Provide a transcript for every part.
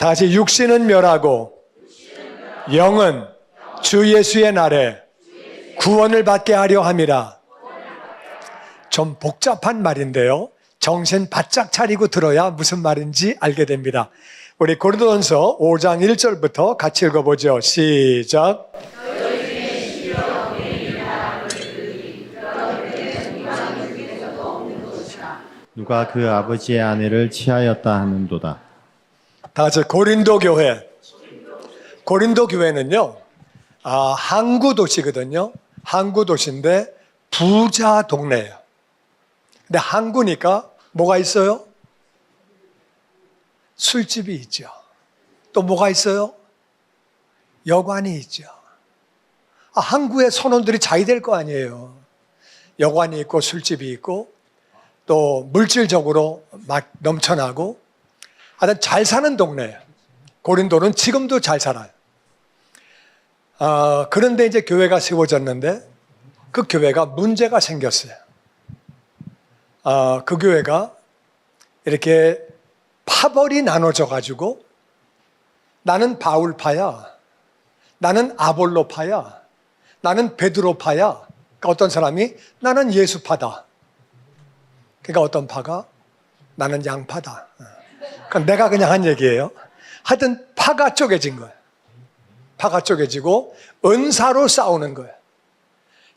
다시 육신은 멸하고 영은 주 예수의 날에 구원을 받게 하려 함이라. 좀 복잡한 말인데요, 정신 바짝 차리고 들어야 무슨 말인지 알게 됩니다. 우리 고린도전서 5장 1절부터 같이 읽어보죠. 시작. 누가 그 아버지의 아내를 취하였다 하는도다. 다 같이 고린도 교회. 고린도 교회는요, 항구 도시거든요. 항구 도시인데 부자 동네예요. 근데 항구니까 뭐가 있어요? 술집이 있죠. 또 뭐가 있어요? 여관이 있죠. 항구에 선원들이 잘 될 거 아니에요. 여관이 있고 술집이 있고 또 물질적으로 막 넘쳐나고 하여튼 잘 사는 동네예요. 고린도는 지금도 잘 살아요. 그런데 이제 교회가 세워졌는데 그 교회가 문제가 생겼어요. 그 교회가 이렇게 파벌이 나눠져 가지고 나는 바울파야, 나는 아볼로파야, 나는 베드로파야. 그러니까 어떤 사람이 나는 예수파다. 그러니까 어떤 파가 나는 양파다. 그러니까 내가 그냥 한 얘기예요. 하여튼 파가 쪼개진 거예요. 파가 쪼개지고 은사로 싸우는 거예요.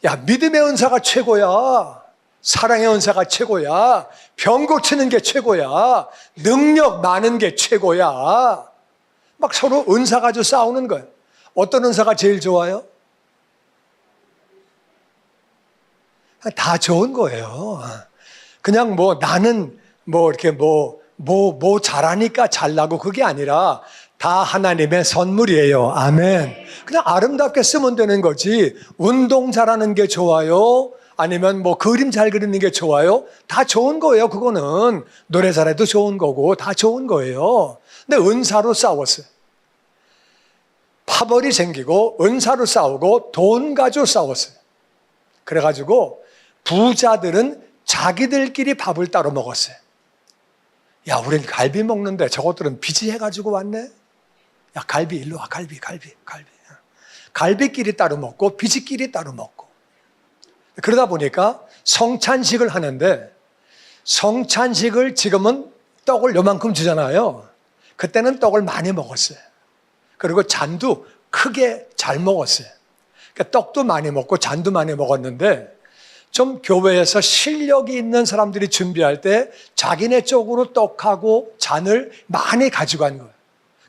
야, 믿음의 은사가 최고야. 사랑의 은사가 최고야. 병 고치는 게 최고야. 능력 많은 게 최고야. 막 서로 은사 가지고 싸우는 거예요. 어떤 은사가 제일 좋아요? 다 좋은 거예요. 그냥 나는 이렇게 잘하니까 잘나고 그게 아니라 다 하나님의 선물이에요. 아멘. 그냥 아름답게 쓰면 되는 거지. 운동 잘하는 게 좋아요? 아니면 그림 잘 그리는 게 좋아요? 다 좋은 거예요. 그거는 노래 잘해도 좋은 거고 다 좋은 거예요. 근데 은사로 싸웠어요. 파벌이 생기고 은사로 싸우고 돈 가지고 싸웠어요. 그래가지고 부자들은 자기들끼리 밥을 따로 먹었어요. 야, 우린 갈비 먹는데 저것들은 비지해가지고 왔네? 야, 갈비 일로 와. 갈비. 갈비끼리 따로 먹고 비지끼리 따로 먹고. 그러다 보니까 성찬식을 하는데 성찬식을 지금은 떡을 요만큼 주잖아요. 그때는 떡을 많이 먹었어요. 그리고 잔도 크게 잘 먹었어요. 그러니까 떡도 많이 먹고 잔도 많이 먹었는데 좀 교회에서 실력이 있는 사람들이 준비할 때 자기네 쪽으로 떡하고 잔을 많이 가져간 거예요.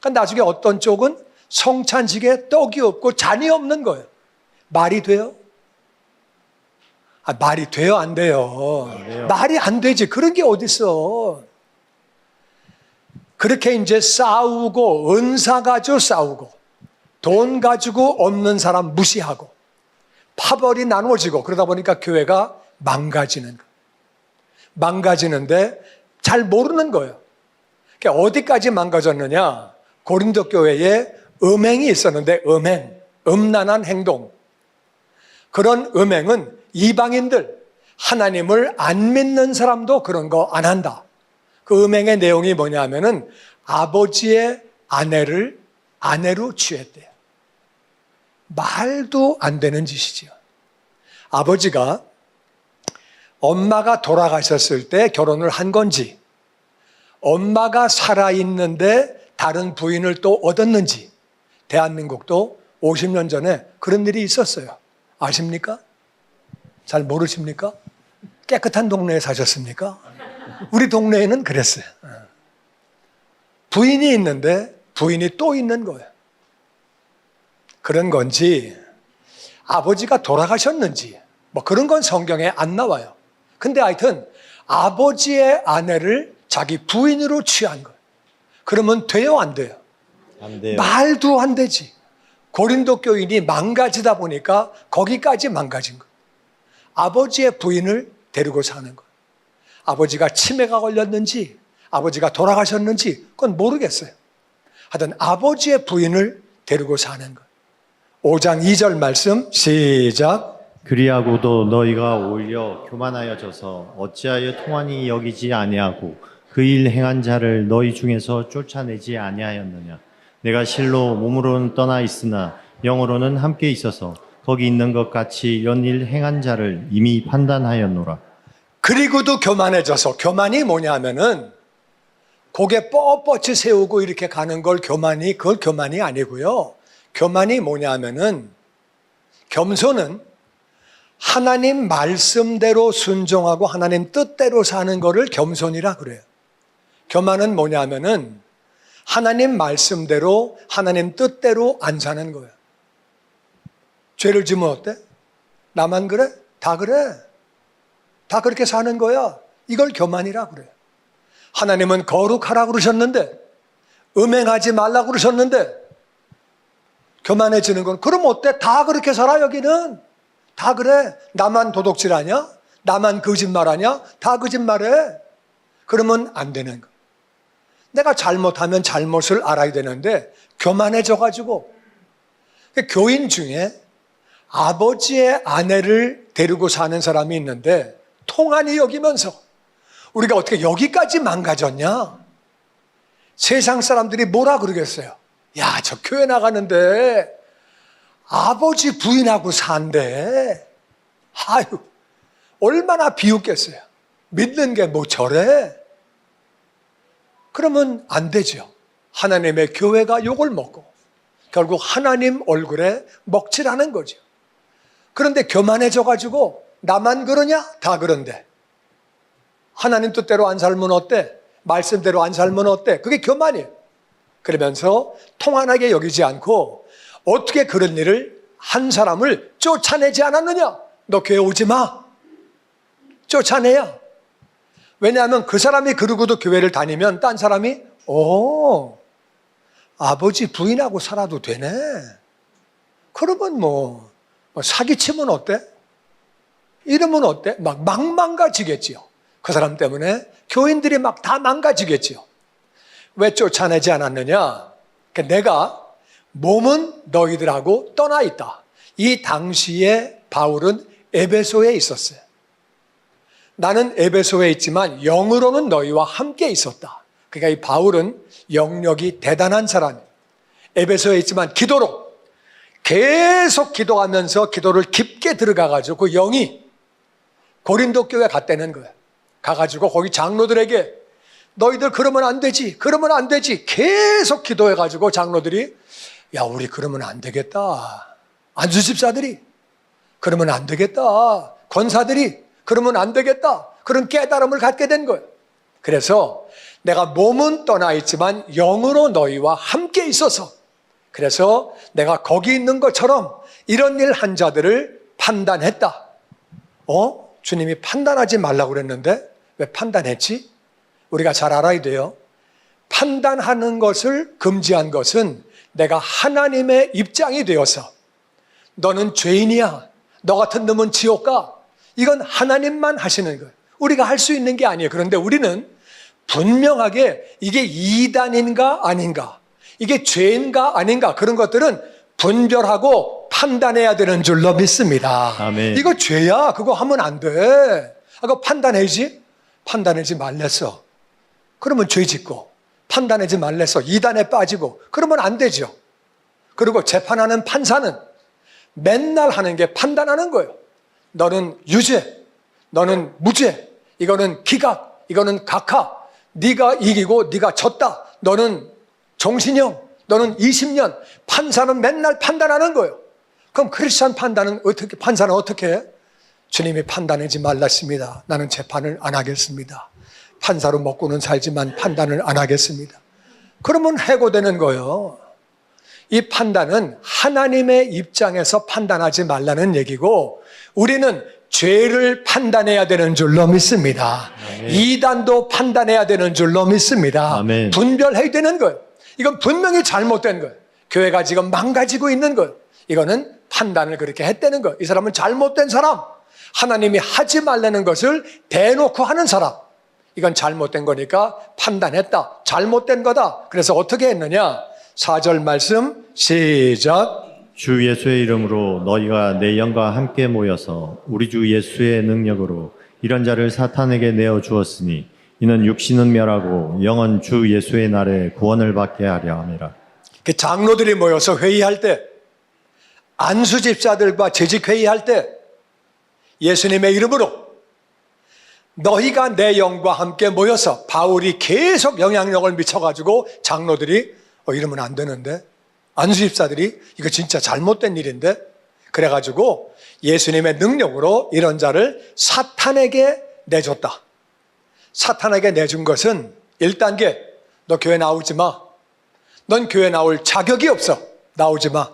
그러니까 나중에 어떤 쪽은 성찬식에 떡이 없고 잔이 없는 거예요. 말이 돼요? 말이 돼요? 안 돼요? 안 돼요. 말이 안 되지. 그런 게 어딨어. 그렇게 이제 싸우고 은사 가지고 싸우고 돈 가지고 없는 사람 무시하고 파벌이 나누어지고 그러다 보니까 교회가 망가지는 거예요. 망가지는데 잘 모르는 거예요. 그러니까 어디까지 망가졌느냐? 고린도 교회에 음행이 있었는데 음란한 행동. 그런 음행은 이방인들, 하나님을 안 믿는 사람도 그런 거 안 한다. 그 음행의 내용이 뭐냐면은 아버지의 아내를 아내로 취했대요. 말도 안 되는 짓이지요. 아버지가 엄마가 돌아가셨을 때 결혼을 한 건지, 엄마가 살아있는데 다른 부인을 또 얻었는지, 대한민국도 50년 전에 그런 일이 있었어요. 아십니까? 잘 모르십니까? 깨끗한 동네에 사셨습니까? 우리 동네에는 그랬어요. 부인이 있는데 부인이 또 있는 거예요. 그런 건지 아버지가 돌아가셨는지 그런 건 성경에 안 나와요. 근데 하여튼 아버지의 아내를 자기 부인으로 취한 거예요. 그러면 돼요? 안 돼요? 안 돼요. 말도 안 되지. 고린도 교인이 망가지다 보니까 거기까지 망가진 거예요. 아버지의 부인을 데리고 사는 거예요. 아버지가 치매가 걸렸는지 아버지가 돌아가셨는지 그건 모르겠어요. 하여튼 아버지의 부인을 데리고 사는 거예요. 5장 2절 말씀 시작. 그리하고도 너희가 오히려 교만하여져서 어찌하여 통한이 여기지 아니하고 그 일 행한 자를 너희 중에서 쫓아내지 아니하였느냐? 내가 실로 몸으로는 떠나 있으나 영으로는 함께 있어서 거기 있는 것 같이 이런 일 행한 자를 이미 판단하였노라. 그리고도 교만해져서, 교만이 뭐냐면은 고개 뻣뻣이 세우고 이렇게 가는 걸 교만이, 그걸 교만이 아니고요. 교만이 뭐냐면은, 겸손은 하나님 말씀대로 순종하고 하나님 뜻대로 사는 거를 겸손이라 그래요. 교만은 뭐냐면은 하나님 말씀대로 하나님 뜻대로 안 사는 거예요. 죄를 지면 어때? 나만 그래? 다 그래. 다 그렇게 사는 거야. 이걸 교만이라 그래요. 하나님은 거룩하라고 그러셨는데, 음행하지 말라고 그러셨는데, 교만해지는 건, 그럼 어때? 다 그렇게 살아, 여기는. 다 그래. 나만 도둑질하냐? 나만 거짓말하냐? 다 거짓말해. 그러면 안 되는 거. 내가 잘못하면 잘못을 알아야 되는데 교만해져가지고, 교인 중에 아버지의 아내를 데리고 사는 사람이 있는데 통한이 여기면서 우리가 어떻게 여기까지 망가졌냐? 세상 사람들이 뭐라 그러겠어요? 야, 저 교회 나가는데 아버지 부인하고 산대. 아유, 얼마나 비웃겠어요. 믿는 게 뭐 저래? 그러면 안 되죠. 하나님의 교회가 욕을 먹고 결국 하나님 얼굴에 먹칠하는 거죠. 그런데 교만해져가지고 나만 그러냐? 다 그런데. 하나님 뜻대로 안 살면 어때? 말씀대로 안 살면 어때? 그게 교만이에요. 그러면서 통한하게 여기지 않고 어떻게 그런 일을 한 사람을 쫓아내지 않았느냐? 너 교회 오지 마. 쫓아내야. 왜냐하면 그 사람이 그러고도 교회를 다니면 딴 사람이 아버지 부인하고 살아도 되네. 그러면 뭐 사기치면 어때? 이러면 어때? 막 망가지겠지요. 그 사람 때문에 교인들이 막 다 망가지겠지요. 왜 쫓아내지 않았느냐? 내가 몸은 너희들하고 떠나 있다. 이 당시에 바울은 에베소에 있었어요. 나는 에베소에 있지만 영으로는 너희와 함께 있었다. 그러니까 이 바울은 영력이 대단한 사람이에요. 에베소에 있지만 기도로 계속 기도하면서 기도를 깊게 들어가가지고 그 영이 고린도 교회 갔다는 거예요. 가가지고 거기 장로들에게 너희들 그러면 안 되지, 그러면 안 되지. 계속 기도해가지고 장로들이 야, 우리 그러면 안 되겠다. 안수집사들이 그러면 안 되겠다. 권사들이 그러면 안 되겠다. 그런 깨달음을 갖게 된 거예요. 그래서 내가 몸은 떠나 있지만 영으로 너희와 함께 있어서, 그래서 내가 거기 있는 것처럼 이런 일 한 자들을 판단했다. 주님이 판단하지 말라고 그랬는데 왜 판단했지? 우리가 잘 알아야 돼요. 판단하는 것을 금지한 것은 내가 하나님의 입장이 되어서 너는 죄인이야, 너 같은 놈은 지옥 가, 이건 하나님만 하시는 거예요. 우리가 할 수 있는 게 아니에요. 그런데 우리는 분명하게 이게 이단인가 아닌가, 이게 죄인가 아닌가, 그런 것들은 분별하고 판단해야 되는 줄로 믿습니다. 아멘. 이거 죄야, 그거 하면 안 돼. 그거 판단해야지. 판단하지 말랬어. 그러면 죄 짓고, 판단하지 말랬어. 이단에 빠지고, 그러면 안 되죠. 그리고 재판하는 판사는 맨날 하는 게 판단하는 거예요. 너는 유죄, 너는 무죄, 이거는 기각, 이거는 각하, 네가 이기고 네가 졌다, 너는 종신형, 너는 20년. 판사는 맨날 판단하는 거예요. 그럼 크리스찬 판사는 어떻게 해? 주님이 판단하지 말랐습니다. 나는 재판을 안 하겠습니다. 판사로 먹고는 살지만 판단을 안 하겠습니다. 그러면 해고되는 거예요. 이 판단은 하나님의 입장에서 판단하지 말라는 얘기고, 우리는 죄를 판단해야 되는 줄로 믿습니다. 아멘. 이단도 판단해야 되는 줄로 믿습니다. 아멘. 분별해야 되는 거예요. 이건 분명히 잘못된 거예요. 교회가 지금 망가지고 있는 거예요. 이거는 판단을 그렇게 했다는 거예요. 이 사람은 잘못된 사람, 하나님이 하지 말라는 것을 대놓고 하는 사람, 이건 잘못된 거니까 판단했다, 잘못된 거다. 그래서 어떻게 했느냐? 4절 말씀 시작. 주 예수의 이름으로 너희가 내 영과 함께 모여서 우리 주 예수의 능력으로 이런 자를 사탄에게 내어 주었으니 이는 육신은 멸하고 영은 주 예수의 날에 구원을 받게 하려 함이라. 그 장로들이 모여서 회의할 때, 안수 집사들과 재직 회의할 때 예수님의 이름으로 너희가 내 영과 함께 모여서, 바울이 계속 영향력을 미쳐가지고 장로들이 이러면 안 되는데, 안수 집사들이 이거 진짜 잘못된 일인데, 그래가지고 예수님의 능력으로 이런 자를 사탄에게 내줬다. 사탄에게 내준 것은 1단계, 너 교회 나오지 마. 넌 교회 나올 자격이 없어. 나오지 마.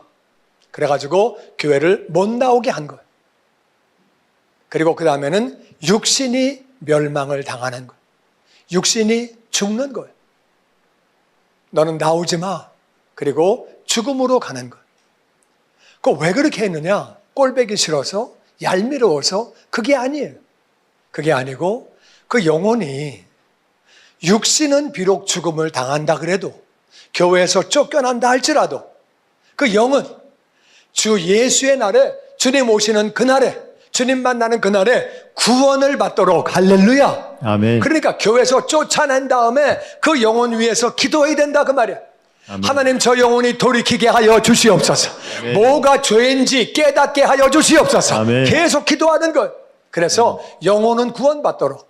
그래가지고 교회를 못 나오게 한 거예요. 그리고 그 다음에는 육신이 멸망을 당하는 거예요. 육신이 죽는 거예요. 너는 나오지 마. 그리고 죽음으로 가는 거예요. 그거 왜 그렇게 했느냐? 꼴배기 싫어서, 얄미워서? 그게 아니에요. 그게 아니고 그 영혼이, 육신은 비록 죽음을 당한다 그래도, 교회에서 쫓겨난다 할지라도 그 영은 주 예수의 날에, 주님 오시는 그날에, 주님 만나는 그날에 구원을 받도록, 할렐루야. 아멘. 그러니까 교회에서 쫓아낸 다음에 그 영혼 위해서 기도해야 된다 그 말이야. 아멘. 하나님, 저 영혼이 돌이키게 하여 주시옵소서. 아멘. 뭐가 죄인지 깨닫게 하여 주시옵소서. 아멘. 계속 기도하는 거예요. 그래서 영혼은 구원받도록.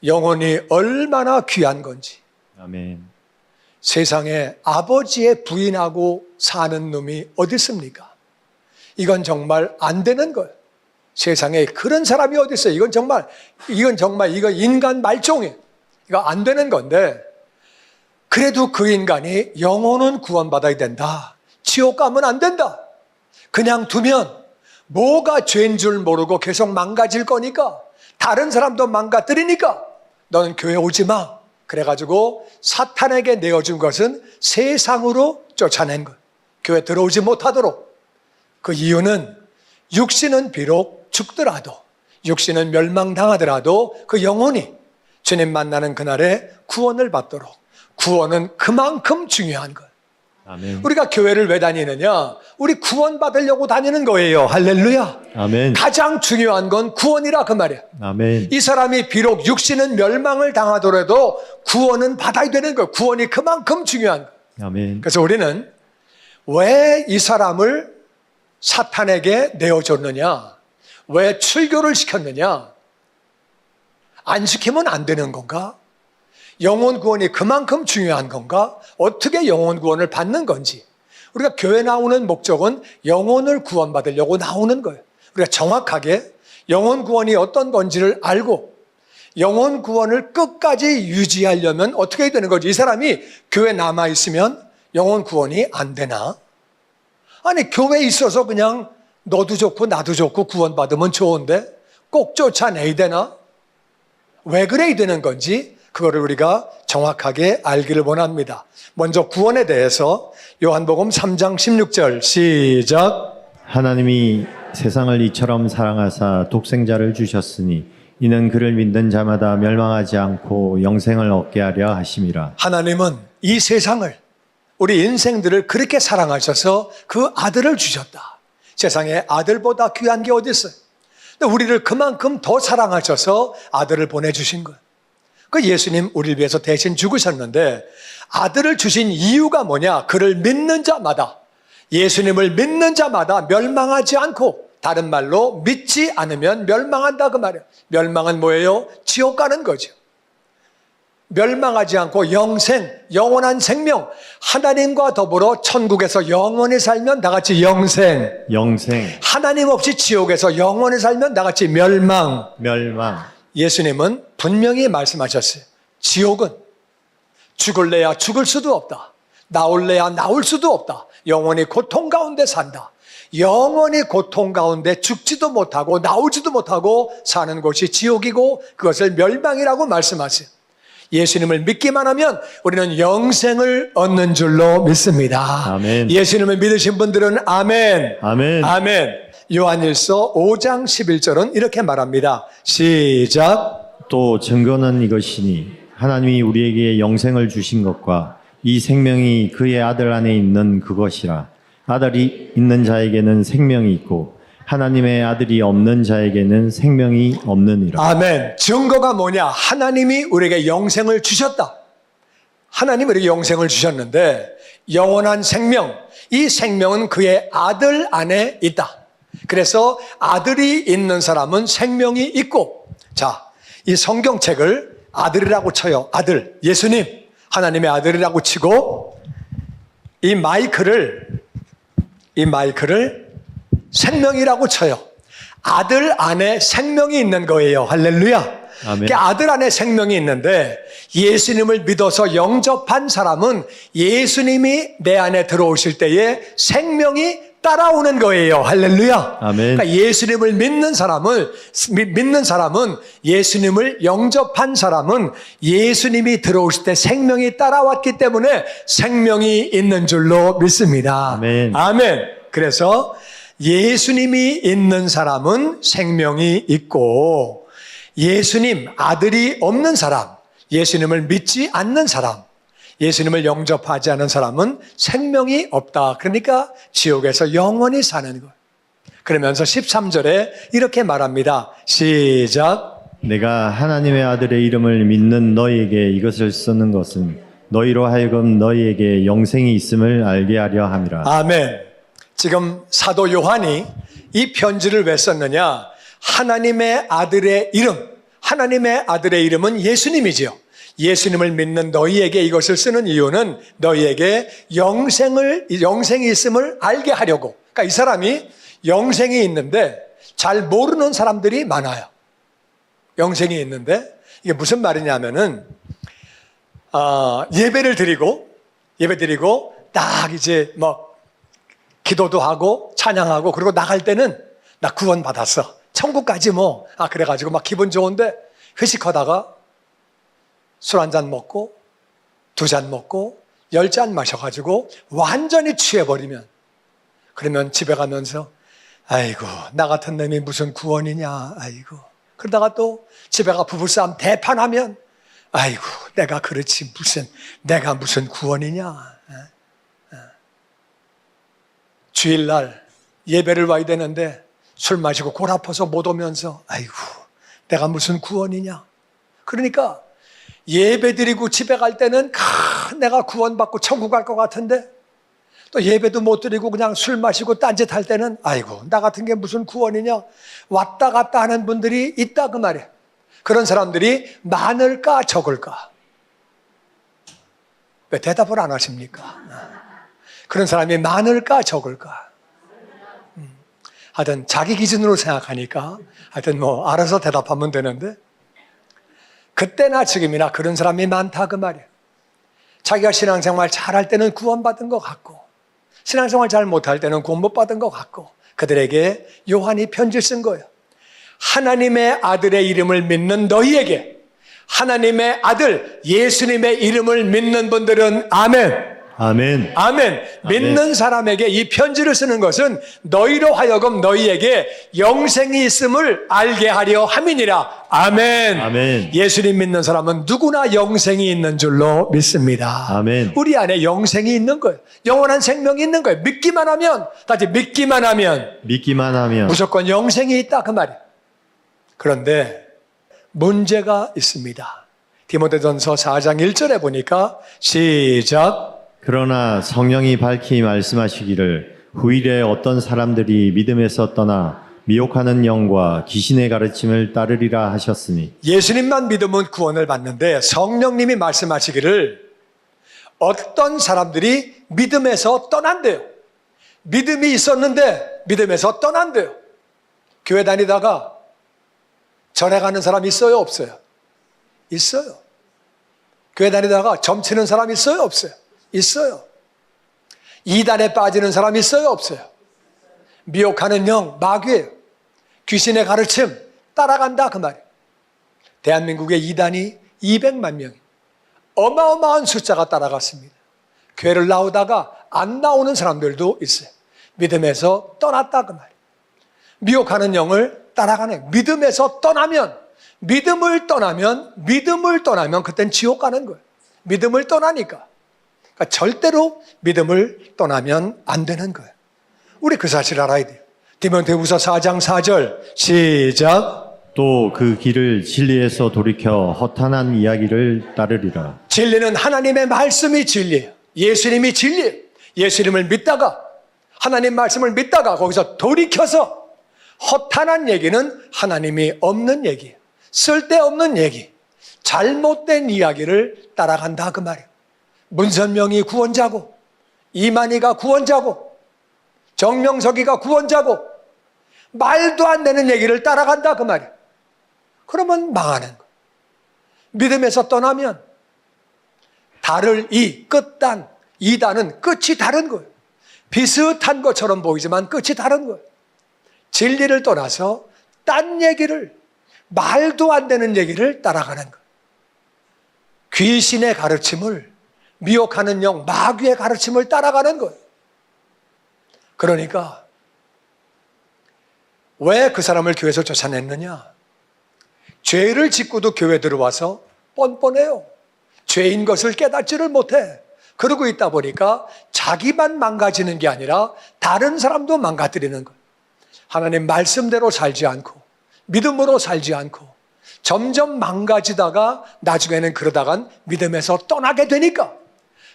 영혼이 얼마나 귀한 건지. 아멘. 세상에 아버지의 부인하고 사는 놈이 어디 있습니까? 이건 정말 안 되는 거예요. 세상에 그런 사람이 어디 있어요? 이건 인간 말종이에요. 이거 안 되는 건데, 그래도 그 인간이 영혼은 구원받아야 된다. 지옥 가면 안 된다. 그냥 두면 뭐가 죄인 줄 모르고 계속 망가질 거니까, 다른 사람도 망가뜨리니까 너는 교회 오지 마. 그래가지고 사탄에게 내어준 것은 세상으로 쫓아낸 것. 교회 들어오지 못하도록. 그 이유는 육신은 비록 죽더라도, 육신은 멸망당하더라도 그 영혼이 주님 만나는 그날에 구원을 받도록. 구원은 그만큼 중요한 것. 아멘. 우리가 교회를 왜 다니느냐? 우리 구원 받으려고 다니는 거예요. 할렐루야. 아멘. 가장 중요한 건 구원이라 그 말이야. 아멘. 이 사람이 비록 육신은 멸망을 당하더라도 구원은 받아야 되는 거예요. 구원이 그만큼 중요한 거예요. 아멘. 그래서 우리는 왜 이 사람을 사탄에게 내어줬느냐? 왜 출교를 시켰느냐? 안 시키면 안 되는 건가? 영혼 구원이 그만큼 중요한 건가? 어떻게 영혼 구원을 받는 건지. 우리가 교회 나오는 목적은 영혼을 구원받으려고 나오는 거예요. 우리가 정확하게 영혼 구원이 어떤 건지를 알고 영혼 구원을 끝까지 유지하려면 어떻게 해야 되는 거지? 이 사람이 교회 남아있으면 영혼 구원이 안 되나? 아니, 교회에 있어서 그냥 너도 좋고 나도 좋고 구원받으면 좋은데 꼭 쫓아내야 되나? 왜 그래야 되는 건지 그거를 우리가 정확하게 알기를 원합니다. 먼저 구원에 대해서 요한복음 3장 16절 시작. 하나님이 세상을 이처럼 사랑하사 독생자를 주셨으니 이는 그를 믿는 자마다 멸망하지 않고 영생을 얻게 하려 하심이라. 하나님은 이 세상을, 우리 인생들을 그렇게 사랑하셔서 그 아들을 주셨다. 세상에 아들보다 귀한 게 어디 있어요? 근데 우리를 그만큼 더 사랑하셔서 아들을 보내주신 거예요. 그 예수님 우리를 위해서 대신 죽으셨는데 아들을 주신 이유가 뭐냐? 그를 믿는 자마다, 예수님을 믿는 자마다 멸망하지 않고, 다른 말로 믿지 않으면 멸망한다 그 말이에요. 멸망은 뭐예요? 지옥 가는 거죠. 멸망하지 않고 영생, 영원한 생명, 하나님과 더불어 천국에서 영원히 살면 다 같이 영생. 하나님 없이 지옥에서 영원히 살면 다 같이 멸망. 예수님은 분명히 말씀하셨어요. 지옥은 죽을래야 죽을 수도 없다. 나올래야 나올 수도 없다. 영원히 고통 가운데 산다. 영원히 고통 가운데 죽지도 못하고 나오지도 못하고 사는 곳이 지옥이고 그것을 멸망이라고 말씀하세요. 예수님을 믿기만 하면 우리는 영생을 얻는 줄로 믿습니다. 아멘. 예수님을 믿으신 분들은 아멘. 아멘. 아멘. 요한일서 5장 11절은 이렇게 말합니다. 시작. 또 증거는 이것이니 하나님이 우리에게 영생을 주신 것과 이 생명이 그의 아들 안에 있는 그것이라. 아들이 있는 자에게는 생명이 있고 하나님의 아들이 없는 자에게는 생명이 없느니라. 아멘. 증거가 뭐냐? 하나님이 우리에게 영생을 주셨다. 하나님이 우리에게 영생을 주셨는데 영원한 생명, 이 생명은 그의 아들 안에 있다. 그래서 아들이 있는 사람은 생명이 있고, 자, 이 성경책을 아들이라고 쳐요. 아들, 예수님, 하나님의 아들이라고 치고 이 마이크를 생명이라고 쳐요. 아들 안에 생명이 있는 거예요. 할렐루야. 아멘. 그러니까 아들 안에 생명이 있는데 예수님을 믿어서 영접한 사람은 예수님이 내 안에 들어오실 때에 생명이 따라오는 거예요. 할렐루야. 아멘. 그러니까 예수님을 믿는 사람은 예수님을 영접한 사람은 예수님이 들어오실 때 생명이 따라왔기 때문에 생명이 있는 줄로 믿습니다. 아멘. 아멘. 그래서 예수님이 있는 사람은 생명이 있고 예수님 아들이 없는 사람, 예수님을 믿지 않는 사람, 예수님을 영접하지 않은 사람은 생명이 없다. 그러니까 지옥에서 영원히 사는 거예요. 그러면서 13절에 이렇게 말합니다. 시작. 내가 하나님의 아들의 이름을 믿는 너희에게 이것을 쓰는 것은 너희로 하여금 너희에게 영생이 있음을 알게 하려 함이라. 아멘. 지금 사도 요한이 이 편지를 왜 썼느냐? 하나님의 아들의 이름은 예수님이지요. 예수님을 믿는 너희에게 이것을 쓰는 이유는 너희에게 영생이 있음을 알게 하려고. 그러니까 이 사람이 영생이 있는데 잘 모르는 사람들이 많아요. 영생이 있는데 이게 무슨 말이냐면은 예배 드리고 딱 이제 뭐 기도도 하고 찬양하고 그리고 나갈 때는 나 구원 받았어. 천국까지 뭐 그래가지고 막 기분 좋은데 회식하다가 술 한 잔 먹고 2잔 먹고 10잔 마셔가지고 완전히 취해버리면 그러면 집에 가면서 아이고 나 같은 놈이 무슨 구원이냐 아이고 그러다가 또 집에 가 부부싸움 대판하면 아이고 내가 그렇지 내가 무슨 구원이냐. 주일날 예배를 와야 되는데 술 마시고 골 아파서 못 오면서 아이고 내가 무슨 구원이냐. 그러니까 예배 드리고 집에 갈 때는 내가 구원받고 천국 갈 것 같은데 또 예배도 못 드리고 그냥 술 마시고 딴짓할 때는 아이고 나 같은 게 무슨 구원이냐. 왔다 갔다 하는 분들이 있다 그 말이에요. 그런 사람들이 많을까 적을까? 왜 대답을 안 하십니까? 그런 사람이 많을까 적을까? 하여튼 자기 기준으로 생각하니까 하여튼 뭐 알아서 대답하면 되는데 그때나 지금이나 그런 사람이 많다 그 말이에요. 자기가 신앙생활 잘할 때는 구원받은 것 같고 신앙생활 잘 못할 때는 구원 못 받은 것 같고 그들에게 요한이 편지를 쓴 거예요. 하나님의 아들의 이름을 믿는 너희에게 하나님의 아들 예수님의 이름을 믿는 분들은 아멘. 아멘. 아멘. 믿는 사람에게 이 편지를 쓰는 것은 너희로 하여금 너희에게 영생이 있음을 알게 하려 함이니라. 아멘. 아멘. 예수님 믿는 사람은 누구나 영생이 있는 줄로 믿습니다. 아멘. 우리 안에 영생이 있는 거예요. 영원한 생명이 있는 거예요. 믿기만 하면 믿기만 하면 무조건 영생이 있다 그 말이에요. 그런데 문제가 있습니다. 디모데전서 4장 1절에 보니까 시작. 그러나 성령이 밝히 말씀하시기를 후일에 어떤 사람들이 믿음에서 떠나 미혹하는 영과 귀신의 가르침을 따르리라 하셨으니 예수님만 믿으면 구원을 받는데 성령님이 말씀하시기를 어떤 사람들이 믿음에서 떠난대요. 믿음이 있었는데 믿음에서 떠난대요. 교회 다니다가 절에 가는 사람 있어요 없어요? 있어요. 교회 다니다가 점치는 사람 있어요 없어요? 있어요. 이단에 빠지는 사람 있어요 없어요? 미혹하는 영, 마귀예요. 귀신의 가르침 따라간다 그 말이에요. 대한민국의 이단이 200만 명이 어마어마한 숫자가 따라갔습니다. 교회를 나오다가 안 나오는 사람들도 있어요. 믿음에서 떠났다 그 말이에요. 미혹하는 영을 따라가는 믿음에서 믿음을 떠나면 그땐 지옥 가는 거예요. 믿음을 떠나니까. 그러니까 절대로 믿음을 떠나면 안 되는 거예요. 우리 그 사실 알아야 돼요. 디모데후서 4장 4절 시작. 또 그 길을 진리에서 돌이켜 허탄한 이야기를 따르리라. 진리는 하나님의 말씀이 진리예요. 예수님이 진리예요. 예수님을 믿다가 하나님 말씀을 믿다가 거기서 돌이켜서 허탄한 얘기는 하나님이 없는 얘기예요. 쓸데없는 얘기, 잘못된 이야기를 따라간다 그 말이에요. 문선명이 구원자고 이만희가 구원자고 정명석이가 구원자고 말도 안 되는 얘기를 따라간다 그 말이에요. 그러면 망하는 거예요. 믿음에서 떠나면 달을 끝단, 이단은 끝이 다른 거예요. 비슷한 것처럼 보이지만 끝이 다른 거예요. 진리를 떠나서 딴 얘기를, 말도 안 되는 얘기를 따라가는 거예요. 귀신의 가르침을, 미혹하는 영, 마귀의 가르침을 따라가는 거예요. 그러니까 왜 그 사람을 교회에서 쫓아냈느냐? 죄를 짓고도 교회 들어와서 뻔뻔해요. 죄인 것을 깨닫지를 못해. 그러고 있다 보니까 자기만 망가지는 게 아니라 다른 사람도 망가뜨리는 거예요. 하나님 말씀대로 살지 않고 믿음으로 살지 않고 점점 망가지다가 나중에는 그러다간 믿음에서 떠나게 되니까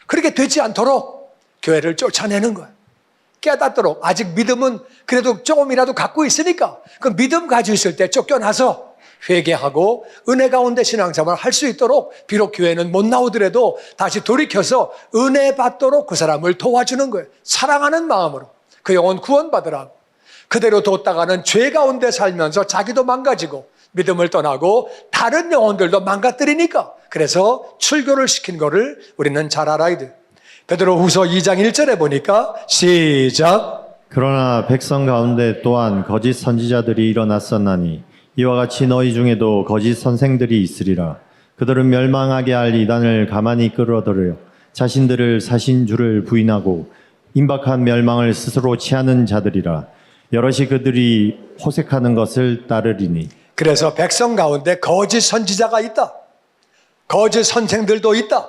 그렇게 되지 않도록 교회를 쫓아내는 거예요. 깨닫도록. 아직 믿음은 그래도 조금이라도 갖고 있으니까 그 믿음 가지고 있을 때 쫓겨나서 회개하고 은혜 가운데 신앙생활을 할 수 있도록 비록 교회는 못 나오더라도 다시 돌이켜서 은혜 받도록 그 사람을 도와주는 거예요. 사랑하는 마음으로 그 영혼 구원받으라고. 그대로 뒀다가는 죄 가운데 살면서 자기도 망가지고 믿음을 떠나고 다른 영혼들도 망가뜨리니까 그래서 출교를 시킨 거를 우리는 잘 알아야 돼요. 베드로후서 2장 1절에 보니까 시작. 그러나 백성 가운데 또한 거짓 선지자들이 일어났었나니 이와 같이 너희 중에도 거짓 선생들이 있으리라. 그들은 멸망하게 할 이단을 가만히 끌어들여 자신들을 사신 줄을 부인하고 임박한 멸망을 스스로 취하는 자들이라. 여럿이 그들이 호색하는 것을 따르리니. 그래서 백성 가운데 거짓 선지자가 있다. 거짓 선생들도 있다.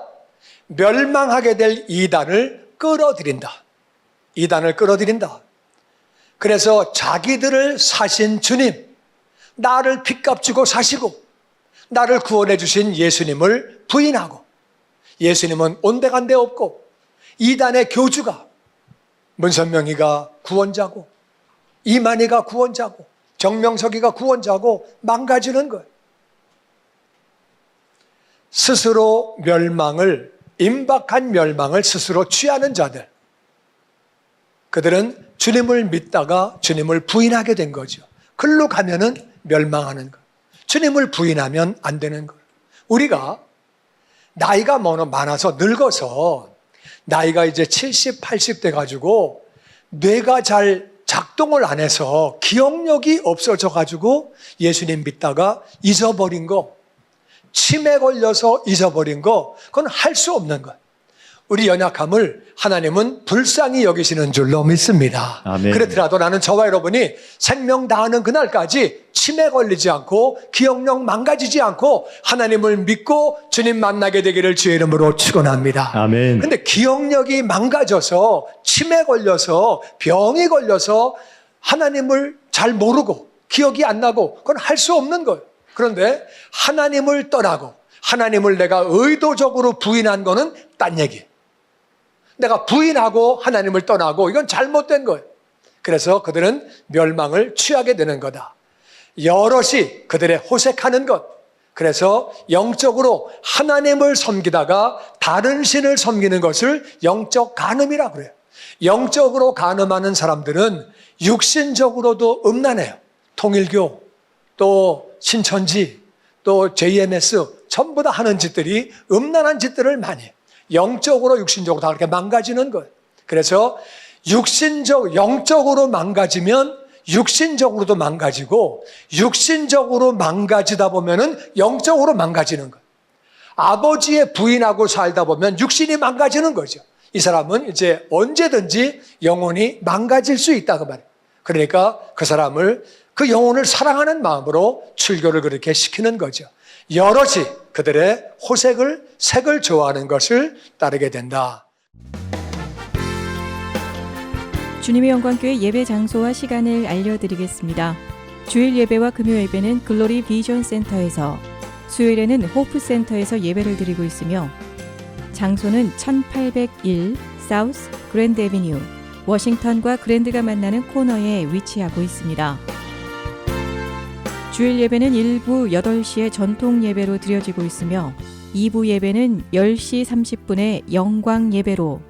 멸망하게 될 이단을 끌어들인다. 이단을 끌어들인다. 그래서 자기들을 사신 주님, 나를 핏값 주고 사시고 나를 구원해 주신 예수님을 부인하고 예수님은 온데간데 없고 이단의 교주가 문선명이가 구원자고 이만희가 구원자고 정명석이가 구원자고 망가지는 거예요. 스스로 임박한 멸망을 스스로 취하는 자들, 그들은 주님을 믿다가 주님을 부인하게 된 거죠. 글로 가면은 멸망하는 거. 주님을 부인하면 안 되는 거. 우리가 나이가 많아서 늙어서 나이가 이제 70, 80 돼가지고 뇌가 잘 작동을 안 해서 기억력이 없어져 가지고 예수님 믿다가 잊어버린 거, 치매 걸려서 잊어버린 거, 그건 할 수 없는 것. 우리 연약함을 하나님은 불쌍히 여기시는 줄로 믿습니다. 아멘. 그렇더라도 나는 저와 여러분이 생명 다하는 그날까지 치매 걸리지 않고 기억력 망가지지 않고 하나님을 믿고 주님 만나게 되기를 주의 이름으로 축원합니다. 아멘. 근데 기억력이 망가져서 치매 걸려서 병이 걸려서 하나님을 잘 모르고 기억이 안 나고 그건 할 수 없는 거예요. 그런데 하나님을 떠나고 하나님을 내가 의도적으로 부인한 거는 딴 얘기. 내가 부인하고 하나님을 떠나고 이건 잘못된 거예요. 그래서 그들은 멸망을 취하게 되는 거다. 여럿이 그들의 호색하는 것. 그래서 영적으로 하나님을 섬기다가 다른 신을 섬기는 것을 영적 간음이라고 그래요. 영적으로 간음하는 사람들은 육신적으로도 음란해요. 통일교, 또 신천지, 또 JMS 전부 다 하는 짓들이 음란한 짓들을 많이 해요. 영적으로 육신적으로 다 그렇게 망가지는 거예요. 그래서 영적으로 망가지면 육신적으로도 망가지고 육신적으로 망가지다 보면은 영적으로 망가지는 거예요. 아버지의 부인하고 살다 보면 육신이 망가지는 거죠. 이 사람은 이제 언제든지 영혼이 망가질 수 있다 그 말이에요. 그러니까 그 사람을 그 영혼을 사랑하는 마음으로 출교를 그렇게 시키는 거죠. 여럿이 그들의 색을 좋아하는 것을 따르게 된다. 주님의 영광교회 예배 장소와 시간을 알려드리겠습니다. 주일 예배와 금요 예배는 글로리 비전 센터에서, 수요일에는 호프 센터에서 예배를 드리고 있으며 장소는 1801 사우스 그랜드 애비뉴, 워싱턴과 그랜드가 만나는 코너에 위치하고 있습니다. 주일 예배는 1부 8시에 전통 예배로 드려지고 있으며 2부 예배는 10시 30분에 영광 예배로,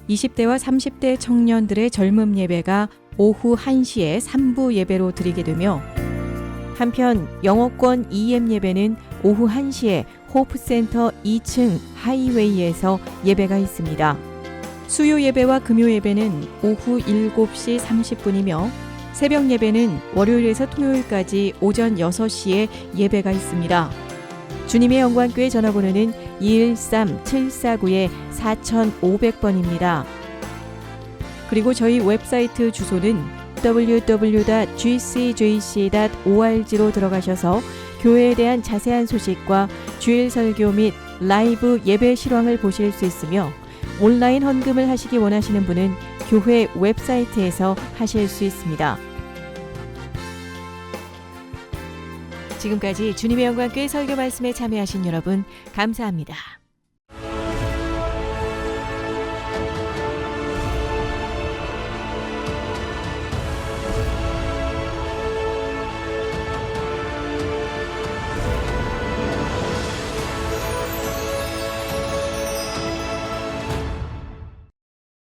20대와 30대 청년들의 젊음 예배가 오후 1시에 3부 예배로 드리게 되며, 한편 영어권 EM 예배는 오후 1시에 호프센터 2층 하이웨이에서 예배가 있습니다. 수요 예배와 금요 예배는 오후 7시 30분이며 새벽 예배는 월요일에서 토요일까지 오전 6시에 예배가 있습니다. 주님의 영광교회 전화번호는 213-749-4500번입니다. 그리고 저희 웹사이트 주소는 www.gcjc.org로 들어가셔서 교회에 대한 자세한 소식과 주일 설교 및 라이브 예배 실황을 보실 수 있으며, 온라인 헌금을 하시기 원하시는 분은 교회 웹사이트에서 하실 수 있습니다. 지금까지 주님의 영광교회 설교 말씀에 참여하신 여러분 감사합니다.